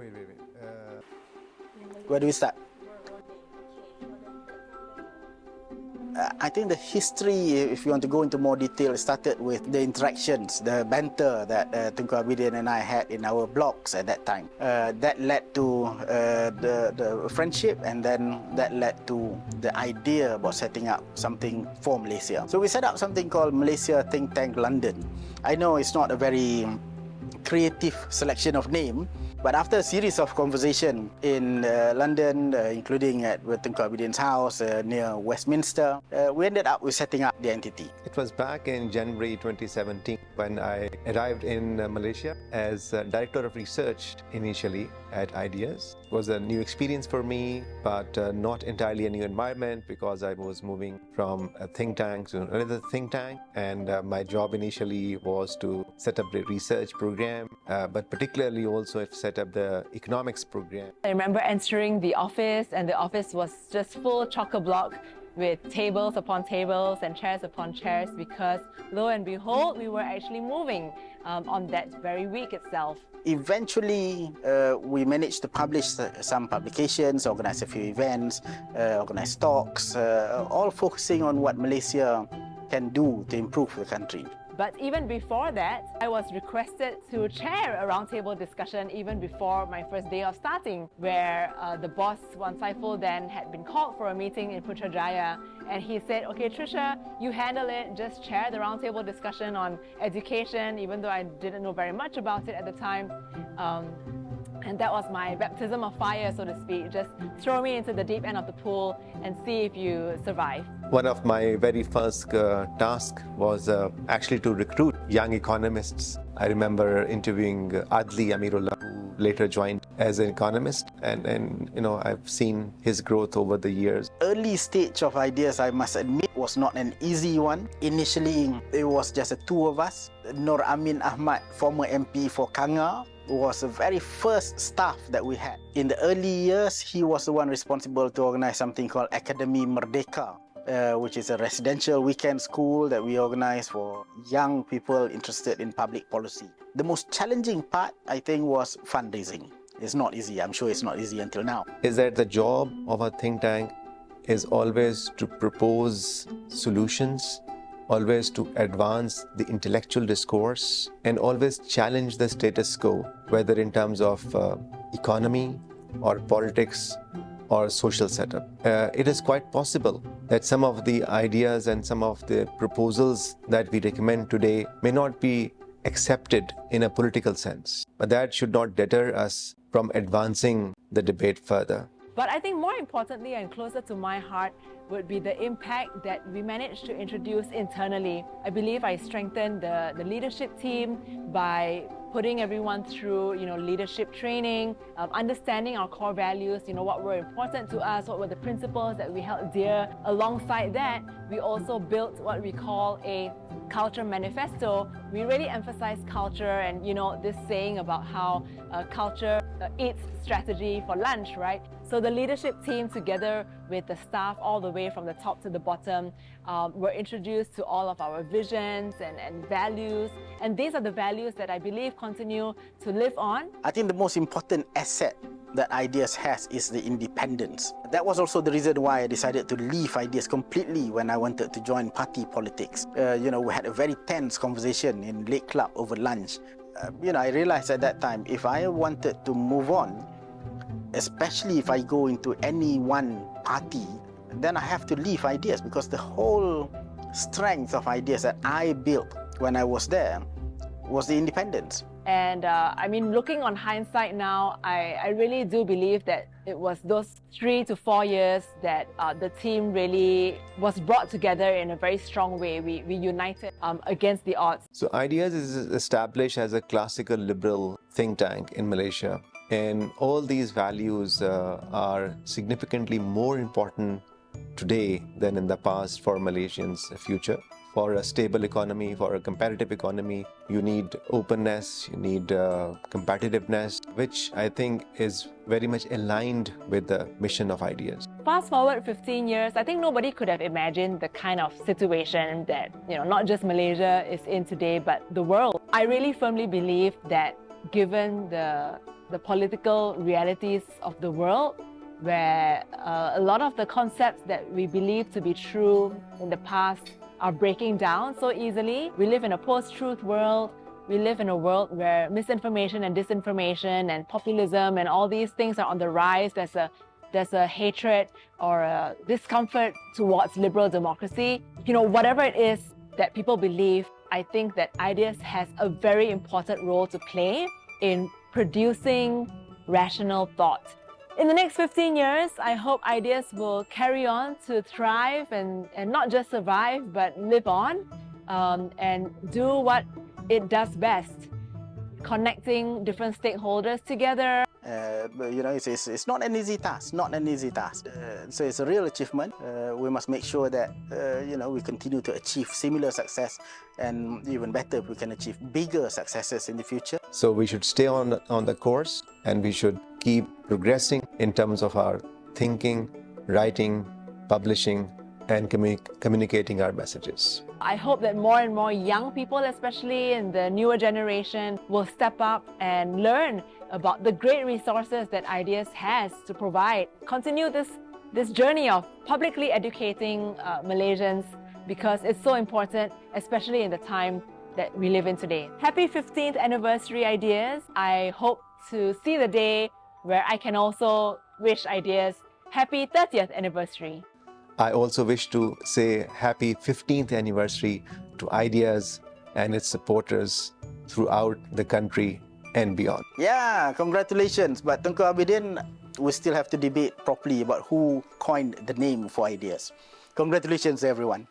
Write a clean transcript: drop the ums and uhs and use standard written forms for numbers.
Wait. Where do we start? I think the history, if you want to go into more detail, started with the interactions, the banter that Tunku Abidin and I had in our blogs at that time. That led to the friendship, and then that led to the idea about setting up something for Malaysia. So we set up something called Malaysia Think Tank London. I know it's not a very creative selection of name, but after a series of conversation in London, including at Tunku Abidin's house near Westminster, we ended up with setting up the entity. It was back in January 2017 when I arrived in Malaysia as Director of Research initially at Ideas. It was a new experience for me, but not entirely a new environment because I was moving from a think tank to another think tank, and my job initially was to set up the research program, but particularly also set up the economics program. I remember entering the office, and the office was just full chock-a-block with tables upon tables and chairs upon chairs, because lo and behold, we were actually moving on that very week itself. Eventually, we managed to publish some publications, organize a few events, organize talks, all focusing on what Malaysia can do to improve the country. But even before that, I was requested to chair a roundtable discussion even before my first day of starting, where the boss, Saiful, then had been called for a meeting in Putrajaya, and he said, okay, Tricia, you handle it, just chair the roundtable discussion on education, even though I didn't know very much about it at the time. And that was my baptism of fire, so to speak. Just throw me into the deep end of the pool and see if you survive. One of my very first tasks was actually to recruit young economists. I remember interviewing Adli Amirullah, who later joined as an economist, and I've seen his growth over the years. Early stage of Ideas, I must admit, was not an easy one. Initially, it was just the two of us. Nur Amin Ahmad, former MP for Kanga, was the very first staff that we had. In the early years, he was the one responsible to organize something called Academy Merdeka, which is a residential weekend school that we organize for young people interested in public policy. The most challenging part, I think, was fundraising. It's not easy. I'm sure it's not easy until now. Is that the job of a think tank is always to propose solutions, always to advance the intellectual discourse, and always challenge the status quo, whether in terms of economy or politics or social setup. It is quite possible that some of the ideas and some of the proposals that we recommend today may not be accepted in a political sense, but that should not deter us from advancing the debate further. But I think more importantly and closer to my heart would be the impact that we managed to introduce internally. I believe I strengthened the leadership team by putting everyone through, leadership training, understanding our core values, what were important to us, what were the principles that we held dear. Alongside that, we also built what we call a culture manifesto. We really emphasize culture, and this saying about how culture eats strategy for lunch, right? So the leadership team, together with the staff all the way from the top to the bottom, were introduced to all of our visions and values. And these are the values that I believe continue to live on. I think the most important asset that Ideas has is the independence. That was also the reason why I decided to leave Ideas completely when I wanted to join party politics. We had a very tense conversation in Lake Club over lunch. I realized at that time, if I wanted to move on, especially if I go into any one party, then I have to leave Ideas, because the whole strength of Ideas that I built when I was there was the independence. And looking on hindsight now, I really do believe that it was those 3 to 4 years that the team really was brought together in a very strong way. We united against the odds. So Ideas is established as a classical liberal think tank in Malaysia. And all these values are significantly more important today than in the past for Malaysians' future. For a stable economy, for a competitive economy, you need openness, you need competitiveness, which I think is very much aligned with the mission of Ideas. Fast forward 15 years, I think nobody could have imagined the kind of situation that, not just Malaysia is in today, but the world. I really firmly believe that given the the political realities of the world, where a lot of the concepts that we believe to be true in the past are breaking down so easily. We live in a post-truth world. We live in a world where misinformation and disinformation and populism and all these things are on the rise. There's a hatred or a discomfort towards liberal democracy. Whatever it is that people believe, I think that ideas has a very important role to play in producing rational thought. In the next 15 years, I hope ideas will carry on to thrive and not just survive, but live on and do what it does best, connecting different stakeholders together. It's not an easy task, so it's a real achievement. We must make sure that, we continue to achieve similar success, and even better, if we can achieve bigger successes in the future. So we should stay on the course, and we should keep progressing in terms of our thinking, writing, publishing, and communicating our messages. I hope that more and more young people, especially in the newer generation, will step up and learn about the great resources that Ideas has to provide. Continue this journey of publicly educating Malaysians, because it's so important, especially in the time that we live in today. Happy 15th anniversary, Ideas. I hope to see the day where I can also wish Ideas happy 30th anniversary. I also wish to say happy 15th anniversary to Ideas and its supporters throughout the country and beyond. Yeah, congratulations. But Tunku Abidin, we still have to debate properly about who coined the name for Ideas. Congratulations, everyone.